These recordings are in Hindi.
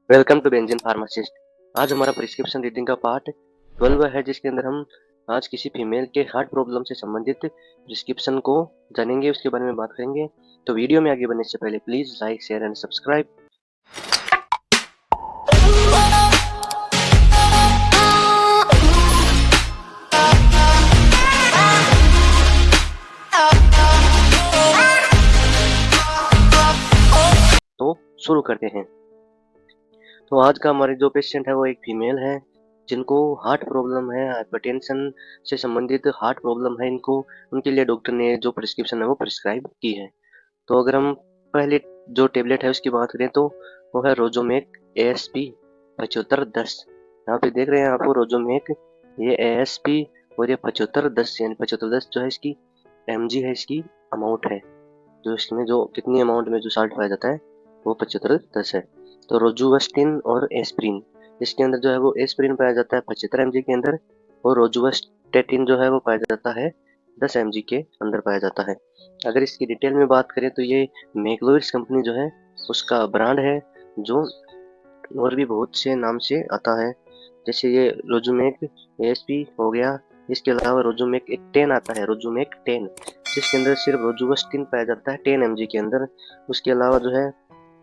Welcome to benzene pharmacist. आज हमारा प्रिस्क्रिप्शन रीडिंग का पार्ट 12 है, जिसके अंदर हम आज किसी फीमेल के हार्ट प्रॉब्लम से संबंधित प्रिस्क्रिप्शन को जानेंगे, उसके बारे में बात करेंगे। तो वीडियो में आगे बढ़ने से पहले please like, share and subscribe. तो शुरू करते हैं। तो आज का हमारे जो पेशेंट है वो एक फीमेल है, जिनको हार्ट प्रॉब्लम है, हाइपरटेंशन से संबंधित हार्ट प्रॉब्लम है इनको। उनके लिए डॉक्टर ने जो प्रिस्क्रिप्शन है वो प्रिस्क्राइब की है। तो अगर हम पहले जो टेबलेट है उसकी बात करें तो वो है रोजोमेक ASP 7510। यहाँ पे देख रहे हैं आपको रोजोमेक, ये ASP और ये 7510 यानी 7510 जो है इसकी mg है, इसकी अमाउंट है, जो इसमें जो कितनी अमाउंट में जो साल्ट पाया जाता है वो 7510 है। तो रोजुवेस्टिन और एस्प्रिन, इसके अंदर जो है वो एस्प्रिन पाया जाता है 75 mg के अंदर, और रोजुवेस्टेटिन जो है वो पाया जाता है 10 mg के अंदर पाया जाता है। अगर इसकी डिटेल में बात करें तो ये मैक्लोविड्स कंपनी जो है उसका ब्रांड है, जो और भी बहुत से नाम से आता है, जैसे ये रोजुमेक ASP हो गया। इसके अलावा रोजुमेक एक 10 आता है, रोजुमेक 10, जिसके अंदर सिर्फ रोजुवेस्टिन पाया जाता है 10 mg के अंदर। उसके अलावा जो है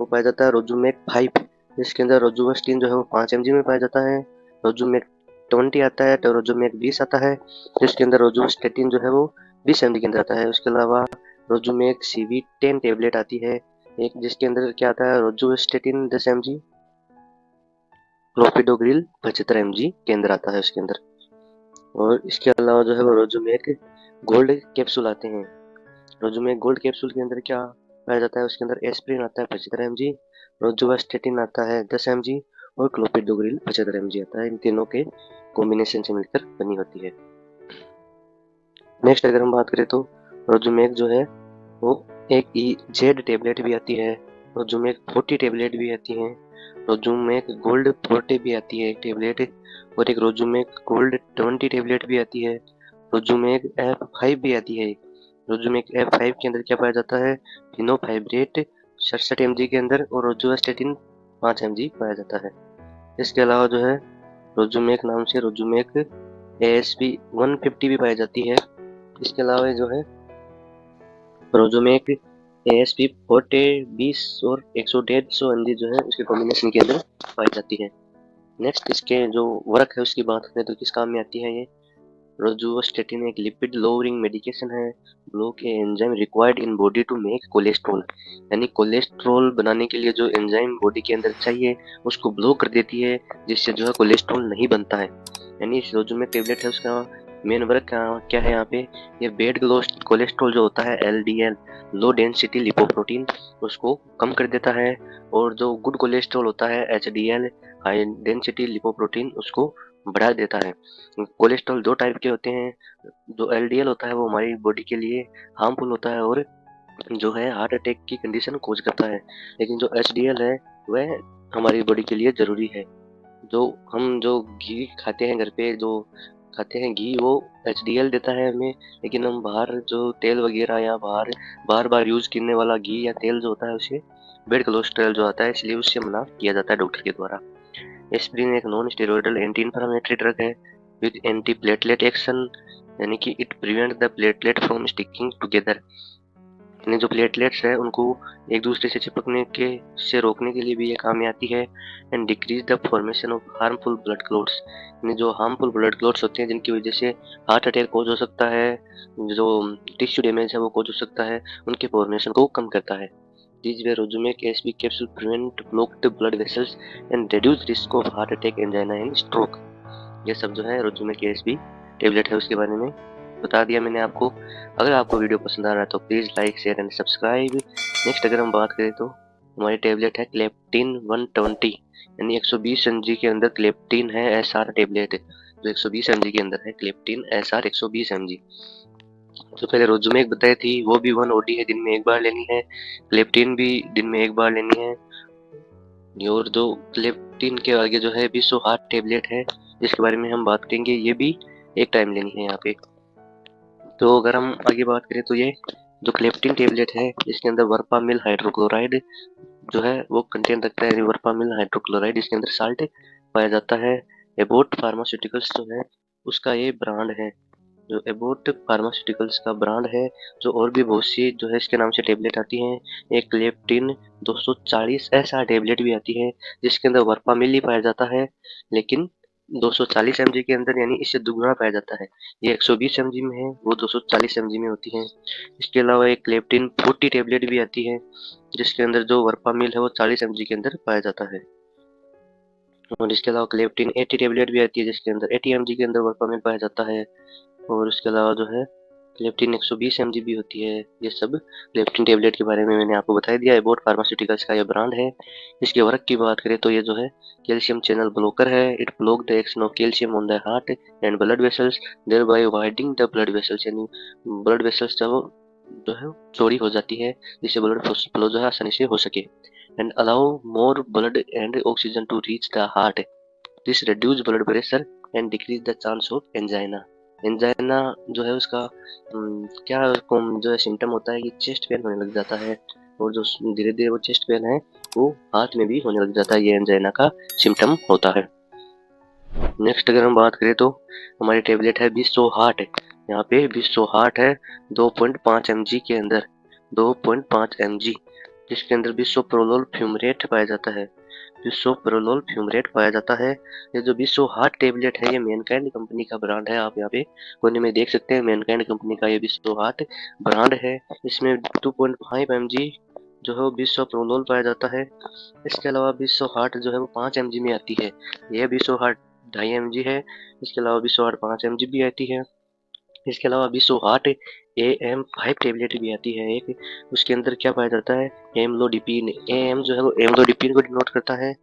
वो पाया जाता है रोजुमेक 5, जिसके अंदर रोजुवेस्टिन जो है वो 5 mg में पाया जाता है। रोजुमेक 20 आता है, तो रोजुमेक 20 आता है, जिसके अंदर रोजुवेस्टेटिन जो है वो 20 mg के अंदर आता है। उसके अलावा रोजुमेक CV10 टेबलेट आती है एक, जिसके अंदर क्या आता है, रोजुवेस्टेटिन 10 mg, क्लोपिडोग्रिल 75 mg के अंदर आता है उसके अंदर। और इसके अलावा जो है वो रोजुमेक गोल्ड कैप्सूल आते हैं। रोजुमेक गोल्ड कैप्सूल के अंदर क्या पाया जाता है, उसके अंदर एस्प्रिन आता है 75 mg, रोजुवास्टेटिन आता है 10 mg, और क्लोपिडोग्रिल 75 mg आता है। इन तीनों के कॉम्बिनेशन से मिलकर बनी होती है। नेक्स्ट अगर हम बात करें तो रोजुमेक जो है वो एक जेड टेबलेट भी आती है, रोजुमेक 40 टेबलेट भी आती हैं, रोजुमेक गोल्ड 40 भी आती है एक टेबलेट, और एक रोजुमेक गोल्ड 20 टेबलेट भी आती है। रोजुमेक F5 भी आती है। रोजुमेक F5 के अंदर क्या पाया जाता है, फिनोफाइब्रेट 67 mg के अंदर, और रोजुवास्टेटिन 5 mg पाया जाता है। इसके अलावा जो है रोजुमेक नाम से रोजुमेक ASP 150 भी पाई जाती है। इसके अलावा जो है रोजुमेक ASP 40, 20 और 150 mg जो है उसके कॉम्बिनेशन के अंदर पाई जाती है। नेक्स्ट इसके जो वर्क है उसकी बात करें तो किस काम में आती है ये। रोजुवास्टेटिन एक लिपिड लोअरिंग मेडिकेशन है, block a enzyme required in body to make cholesterol, यानी कोलेस्ट्रॉल बनाने के लिए जो एंजाइम बॉडी के अंदर चाहिए उसको ब्लॉक कर देती है, जिससे जो है कोलेस्ट्रॉल नहीं बनता है। यानी इस रोजुमेक टेबलेट है उसका मेन वर्क क्या है यहाँ पे, ये बेड कोलेस्ट्रॉल जो होता है LDL, लो डेंसिटी लिपोप्रोटीन, उसको कम कर देता है, और जो गुड कोलेस्ट्रॉल होता है HDL, हाई डेंसिटी लिपोप्रोटीन, उसको बढ़ा देता है। कोलेस्ट्रॉल दो टाइप के होते हैं, जो LDL होता है वो हमारी बॉडी के लिए हार्मफुल होता है और जो है हार्ट अटैक की कंडीशन कोज करता है, लेकिन जो HDL है वह हमारी बॉडी के लिए जरूरी है। जो घी खाते हैं घर पे, जो खाते हैं घी, वो HDL देता है हमें, लेकिन हम बाहर जो तेल वगैरह या बाहर बार बार यूज करने वाला घी या तेल जो होता है उसे बेड कोलेस्ट्रॉल जो आता है, इसलिए उससे मना किया जाता है डॉक्टर के द्वारा। एस्प्रिन एक non steroidal anti inflammatory drug है विद एंटी प्लेटलेट एक्शन, यानी कि it prevent the platelet from sticking together, यानी जो प्लेटलेट्स है उनको एक दूसरे से चिपकने के से रोकने के लिए भी ये काम में आती है। And decrease the formation of harmful blood clots, यानी जो हार्मफुल ब्लड क्लॉट्स होते हैं जिनकी वजह से हार्ट अटैक कोज हो सकता है, जो टिश्यू डैमेज है वो कोज हो सकता है, उनके फॉर्मेशन को कम करता है। These were Rozumac ASP capsule prevent blocked blood vessels and reduce risk of heart attack, angina and stroke। ये सब जो है Rozumac ASP टेबलेट है उसके बारे में बता दिया मैंने आपको। अगर आपको वीडियो पसंद आ रहा है तो please like, share and subscribe. Next अगर हम बात करें तो हमारी टेबलेट है क्लेप्टिन 120, यानी 120 mg के अंदर क्लेप्टिन है SR टेबलेट, जो 120 mg के अंदर है क्लेप्टिन SR 120 mg। जो पहले रोजुमेक बताई थी वो भी 1 OD है, दिन में एक बार लेनी है। क्लेप्टिन भी दिन में एक बार लेनी है। और जो क्लेप्टिन के आगे जो है 200 हार्ट टेबलेट है, जिसके बारे में हम बात करेंगे, ये भी एक टाइम लेनी है यहाँ पे। तो अगर हम आगे बात करें तो ये जो क्लेप्टिन टेबलेट है इसके अंदर वर्पामिल हाइड्रोक्लोराइड जो है वो कंटेन रखता है वर्पामिल हाइड्रोक्लोराइड, इसके अंदर साल्ट पाया जाता है। एबोट फार्मास्यूटिकल्स जो है उसका ये ब्रांड है, जो एबोट फार्मास्यूटिकल्स का ब्रांड है। जो और भी बहुत सी जो है इसके नाम से टेबलेट आती हैं। एक लेप्टिन 240 ऐसा टेबलेट भी आती है जिसके अंदर वर्पामिल ही पाया जाता है, लेकिन 240 mg के अंदर, यानी इससे दुगना पाया जाता है। ये 120 mg में है, वो 240 mg में होती है। इसके अलावा एक लेप्टिन 40 टेबलेट भी आती है जिसके अंदर जो वर्पामिल है वो 40 mg के अंदर पाया जाता है। और इसके अलावा क्लेप्टिन 80 टेबलेट भी आती है जिसके अंदर 80 mg के अंदर वर्पामिल पाया जाता है। और इसके अलावा जो है लेप्टिन 120 mg भी होती है। ये सब लेप्टिन टेबलेट के बारे में मैंने आपको बता दिया। एबोट फार्मास्यूटिकल्स का ये ब्रांड है। इसके वर्क की बात करें तो ये जो है कैल्शियम चैनल ब्लॉकर है। It block the action of calcium on the heart and blood vessels, thereby widening the blood vessels, यानी ब्लड वेसल्स जब जो है चौड़ी हो जाती है जिससे ब्लड फ्लो जो है आसानी से हो सके। And allow more blood and oxygen to reach the heart, this reduce blood pressure and decrease the chance of angina. Angina जो है उसका क्या जो है सिम्टम होता है कि चेस्ट पेन होने लग जाता है, और जो धीरे धीरे वो चेस्ट पेन है वो हार्ट में भी होने लग जाता है। ये एंजाइना का सिम्टम होता है। नेक्स्ट अगर हम बात करें तो हमारी टेबलेट है बिस्सो हार्ट। यहाँ पे बिस्सो हार्ट है 2.5 mg के अंदर, 2.5 mg, जिसके अंदर बिसोप्रोलोल फ्यूमरेट पाया जाता है। बिसोप्रोलोल फ्यूमरेट पाया जाता है। ये जो बिसो हार्ट टेबलेट है ये मैनकाइंड कंपनी का ब्रांड है। आप यहाँ पे कोने में देख सकते हैं मैनकाइंड कंपनी का ये बिसो हार्ट ब्रांड है। इसमें 2.5 mg जो है वो बिसोप्रोलोल पाया जाता है। इसके अलावा बिसो हार्ट जो है वो 5 mg में आती है। यह बिसो हार्ट 2.5 mg है। इसके अलावा बिसो हार्ट 5 mg भी आती है। इसके अलावा बिसो हार्ट AM5 टेबलेट भी आती है एक। उसके अंदर क्या पाया जाता है, एमलोडिपिन। एम जो है वो एमलोडिपिन को डिनोट करता है,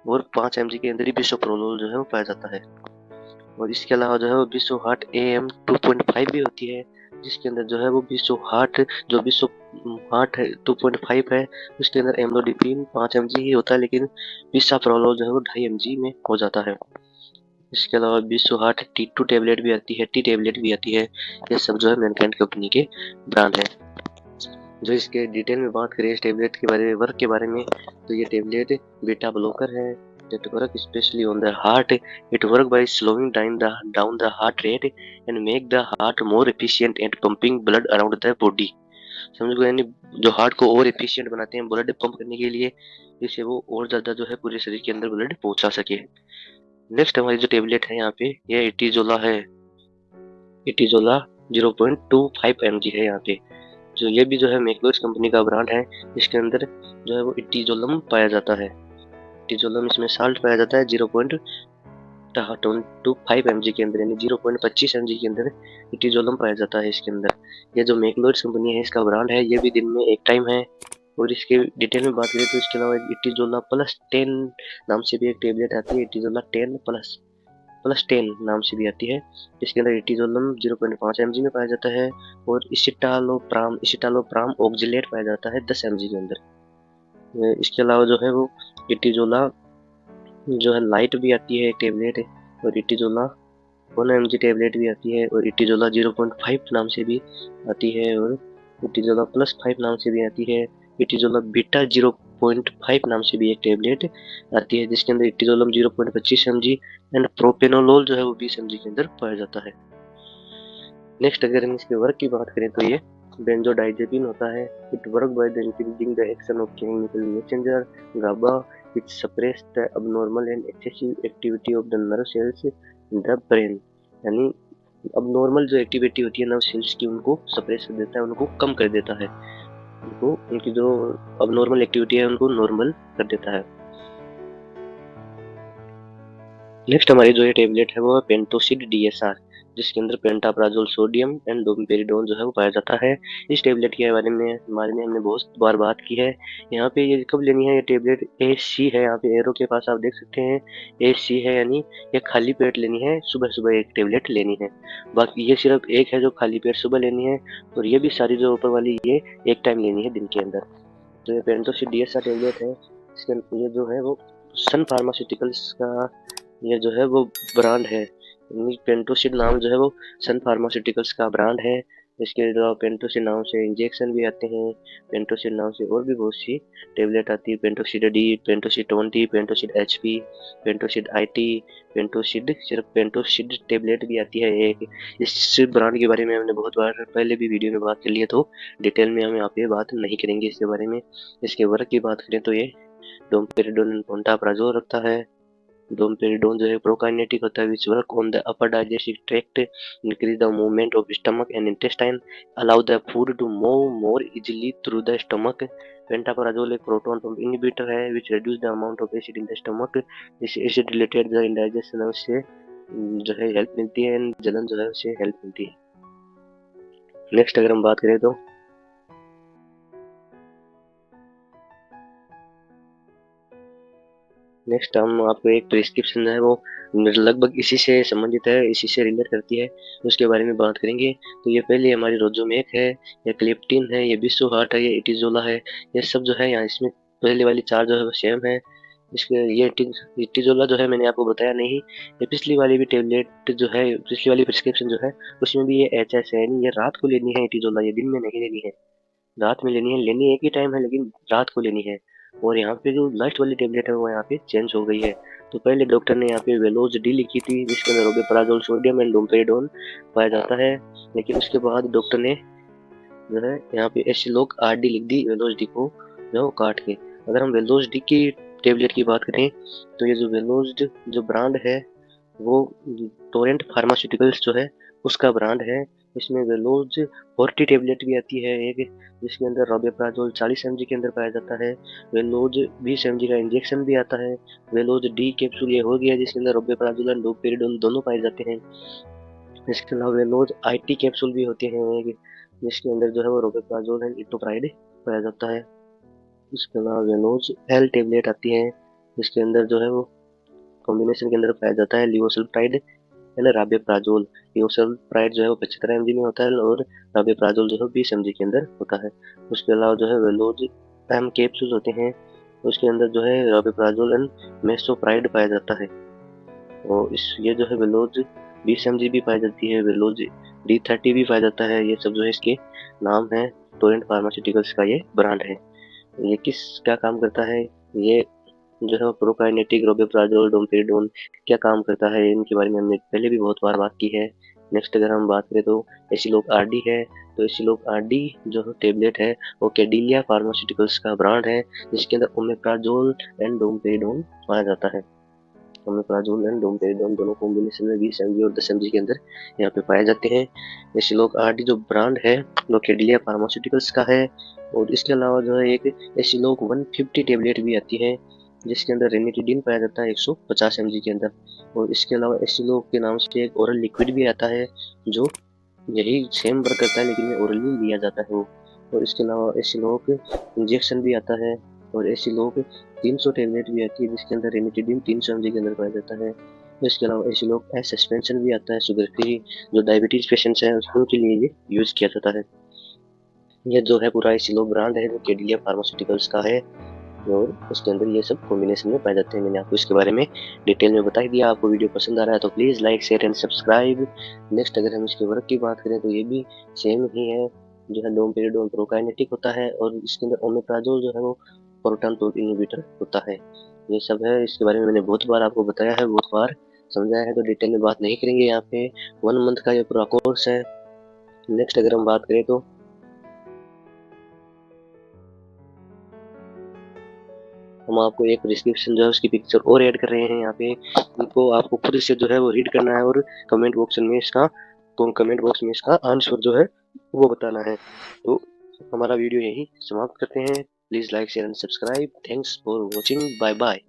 और 5 mg के अंदर ही बिसोप्रोलोल जो है वो पाया जाता है। और इसके अलावा जो है वो बिसो हार्ट AM2.5 भी होती है, जिसके अंदर जो है वो बिसो हार्ट जो बिसो हार्ट 2.5 है उसके अंदर एमलोडिपिन 5 mg ही होता है, लेकिन बिसाप्रोलोल जो है वो 2.5 mg में हो जाता है। इसके अलावा बिसो हार्ट T2 टेबलेट भी आती है, टी टेबलेट भी आती है। ये सब जो है मैनकाइंड कंपनी के ब्रांड है। जो इसके डिटेल में बात करें इस टेबलेट के बारे में, वर्क के बारे में, तो ये टेबलेट बीटा ब्लॉकर है that work especially on the heart. It work by slowing down the heart rate and make the heart more efficient at pumping blood around the body. समझ गए, यानी जो हार्ट को और एफिशिएंट बनाते हैं ब्लड पंप करने के लिए, जिससे वो और ज्यादा जो है पूरे शरीर के अंदर ब्लड पहुंचा सके। नेक्स्ट हमारी जो टेबलेट है यहाँ पे ये इटिजोला है। इटिजोला 0.25 mg है यहाँ पे। जो ये भी जो है मैक्लोज कंपनी का ब्रांड है। इसके अंदर जो है वो इटिजोलम पाया जाता है। इटिजोलम इसमें साल्ट पाया जाता है 0.25 mg के अंदर, यानी 0.25 mg के अंदर इटिजोलम पाया जाता है इसके अंदर। ये जो मैक्लोज कंपनी है इसका ब्रांड है। ये भी दिन में एक टाइम है। और इसके डिटेल में बात करें तो इसके अलावा इटिजोला प्लस 10 नाम से भी एक टेबलेट आती है, इटिजोला 10 प्लस प्लस 10 नाम से भी आती है। इसके अंदर इटिजोलम 0.5 mg में पाया जाता है, और इसिटालोप्राम ऑक्जिलेट पाया जाता है 10 mg के अंदर। इसके अलावा जो है वो इटिजोला जो है लाइट भी आती है एक टेबलेट, और इटिजोला 1 mg टेबलेट भी आती है, और इटिजोला 0.5 नाम से भी आती है, और इटिजोला प्लस 5 नाम से भी आती है। इटिजोला बीटा 0.5 नाम से भी एक टेबलेट आती है, जिसके अंदर इटिजोलम 0.25 mg एंड प्रोपेनोलोल जो है वो 20 mg के अंदर पाया जाता है। नेक्स्ट अगर हम इसके वर्क की बात करें तो ये बेंजोडाइजेपिन होता है। It work by the increasing the action of chemical messenger GABA which suppress the abnormal and excessive activity of the nerve cells in the brain, यानी abnormal जो एक्टिविटी होती है नर्व सेल्स की उनको सप्रेस कर देता है, उनको कम कर देता है, उनको उनकी जो abnormal एक्टिविटी है उनको नॉर्मल कर देता है। नेक्स्ट हमारी जो ये टेबलेट है वो पेंटोसिड DSR, जिसके अंदर पेंटाप्राजोल सोडियम एंड डोमिपेरिडोन जो है वो पाया जाता है। इस टेबलेट के बारे में हमने बहुत बार बात की है। यहाँ पे ये कब लेनी है, ये टेबलेट AC है, यहाँ पे एरो के पास आप देख सकते हैं AC है, यानी ये खाली पेट लेनी है, सुबह सुबह एक टेबलेट लेनी है। बाकी ये सिर्फ एक है जो खाली पेट सुबह लेनी है, और ये भी सारी जो ऊपर वाली ये एक टाइम लेनी है दिन के अंदर। तो ये पेंटोसिड DSR टेबलेट है। इसके ये जो है वो सन फार्मास्यूटिकल्स का ये जो है वो ब्रांड है। पेंटोसिड नाम जो है वो सन फार्मास्यूटिकल्स का ब्रांड है। इसके अलावा पेंटोसिन नाम से इंजेक्शन भी आते हैं, पेंटोसिन नाम से और भी बहुत सी टेबलेट आती है, Pantocid D, Pantocid 20, Pantocid HP, Pantocid IT, Pantocid, सिर्फ पेंटोसिड टेबलेट भी आती है एक। इस ब्रांड के बारे में हमने बहुत बार पहले भी वीडियो में बात कर लिया, तो डिटेल में हम यहाँ पे बात नहीं करेंगे इसके बारे में। इसके वर्क की बात करें तो ये डोमपेरिडोन पोंटाप्राजोल रखता है। डोमपेरिडोन जो है प्रोकाइनेटिक होता है, which work on the upper digestive tract, increase the movement of stomach and intestine, allow the food to move more easily through the stomach. Pantoprazole एक प्रोटॉन पंप इनहिबिटर है which reduce the amount of acid in the stomach. इस एसिड रिलेटेड द इंडाइजेशन उससे जो है हेल्प मिलती है, जलन जो है उससे हेल्प मिलती है। नेक्स्ट अगर हम बात करें तो नेक्स्ट हम आपको एक प्रिस्क्रिप्शन है वो लगभग इसी से संबंधित है, इसी से रिलेट करती है, उसके बारे में बात करेंगे। तो ये पहले हमारी रोजोमेक है, ये क्लिप्टिन है, ये बिसोहार्ट है, ये इटिजोला है। ये सब जो है यहाँ इसमें पहले वाली चार जो है वो सेम है। इसके ये इटिजोला जो है मैंने आपको बताया नहीं, ये पिछली वाली भी टेबलेट जो है, पिछली वाली प्रिस्क्रिप्शन जो है उसमें भी ये एच है, ये रात को लेनी है इटिजोला, ये दिन में नहीं लेनी है, रात में लेनी है। लेनी एक ही टाइम है लेकिन रात को लेनी है। और यहाँ पे जो लास्ट वाली टेबलेट है वो यहाँ पे चेंज हो गई है। तो पहले डॉक्टर ने यहाँ पे वेलोज डी लिखी थी जिसके अंदर ओमेप्राजोल सोडियम एंड डोमपेरिडोन पाया जाता है, लेकिन उसके बाद डॉक्टर ने जो है यहाँ पे एसिलोक आर डी लिख दी वेलोज डी को जो काट के। अगर हम वेलोज डी की टेबलेट की बात करें तो ये जो वेलोज जो ब्रांड है वो टोरेंट फार्मास्यूटिकल्स जो है उसका ब्रांड है। इसमें वेलोज 40 टेबलेट भी आती है एक, जिसके अंदर रोबेप्राजोल 40 mg के अंदर पाया जाता है। वेलोज 20 mg का इंजेक्शन भी आता है। वेलोज डी कैप्सूल ये हो गया जिसके अंदर रोबेप्राजोल और डोपेरिडोन दोनों पाए जाते हैं। इसके अलावा वेलोज आईटी कैप्सूल भी होते हैं एक, जिसके अंदर जो है वो रोबेप्राजोल एंड इटोप्राइड पाया जाता है। इसके अलावा वेलोज एल टेबलेट आती है जिसके अंदर जो है वो कॉम्बिनेशन के अंदर पाया जाता है लियोसल्प्राइड है ना, राबेप्राजोल। लियोसल्प्राइड जो है वो 75 mg में होता है और राबेप्राजोल जो है 20 mg के अंदर होता है। उसके अलावा जो है वेलोज एम कैप्सूल होते हैं, उसके अंदर जो है राबेप्राजोल एंड मेसोप्राइड पाया जाता है। और इस ये जो है वेलोज 20 mg भी पाई जाती है, वेलोज D30 भी पाया जाता है। ये सब जो है इसके नाम है, टोरेंट फार्मास्यूटिकल्स का ये ब्रांड है। ये किस क्या काम करता है, ये जो है प्रोकाइनेटिक, रोबेप्राजोल, डोमपेरिडोन क्या काम करता है, इनके बारे में हमने पहले भी बहुत बार बात की है। नेक्स्ट अगर हम बात करें तो एसिलोक आरडी है। तो एसिलोक आरडी जो टेबलेट है वो कैडिलिया फार्मास्यूटिकल्स का ब्रांड है, जिसके अंदर ओमेप्राजोल एंड डोमपेरिडोन पाया जाता है। ओमेप्राजोल एंड डोमपेरिडोन दोनों कॉम्बिनेशन में 20 mg और 10 mg के अंदर यहाँ पे पाए जाते हैं। एसिलोक आरडी जो ब्रांड है वो कैडिलिया फार्मास्यूटिकल्स का है। और इसके अलावा जो है एक एसिलोक 150 टेबलेट भी आती है जिसके अंदर रेनिटिडिन पाया जाता है 150 mg के अंदर। और इसके अलावा एसिलोक के नाम से एक ओरल लिक्विड भी आता है जो यही सेम वर्क करता है लेकिन ये ओरली लिया जाता है वो। और इसके अलावा एसिलोक इंजेक्शन भी आता है और एसिलोक 300 टेबलेट भी आती है जिसके अंदर रेनिटिडिन 300 mg के अंदर पाया जाता है। इसके अलावा एसिलोक एस सस्पेंशन भी आता है शुगर फ्री, जो डायबिटीज पेशेंट्स हैं उनके लिए ये यूज किया जाता है। ये जो है पूरा एसिलोक ब्रांड है जो कैडिलिया फार्मास्यूटिकल्स का है और उसके अंदर ये सब कॉम्बिनेशन में पाए जाते हैं। मैंने आपको इसके बारे में डिटेल में बता दिया। आपको वीडियो पसंद आ रहा है तो please like share and subscribe. Next अगर हम इसके वर्क की बात करें तो ये भी सेम ही है, जो है डोमपेरिडोन प्रोकाइनेटिक होता है और इसके अंदर ओमेप्राजोल जो है वो प्रोटॉन पंप इनहिबिटर होता है। ये सब है, इसके बारे में मैंने बहुत बार आपको बताया है, बहुत बार समझाया है, तो डिटेल में बात नहीं करेंगे। यहाँ पे 1 मंथ का ये पूरा कोर्स है। नेक्स्ट अगर हम बात करें तो हम आपको एक प्रिस्क्रिप्शन जो है उसकी पिक्चर और ऐड कर रहे हैं यहाँ पे, उनको आपको खुद से जो है वो रीड करना है और कमेंट बॉक्स में इसका आंसर जो है वो बताना है। तो हमारा वीडियो यही समाप्त करते हैं। Please like share and subscribe. Thanks for watching. Bye bye.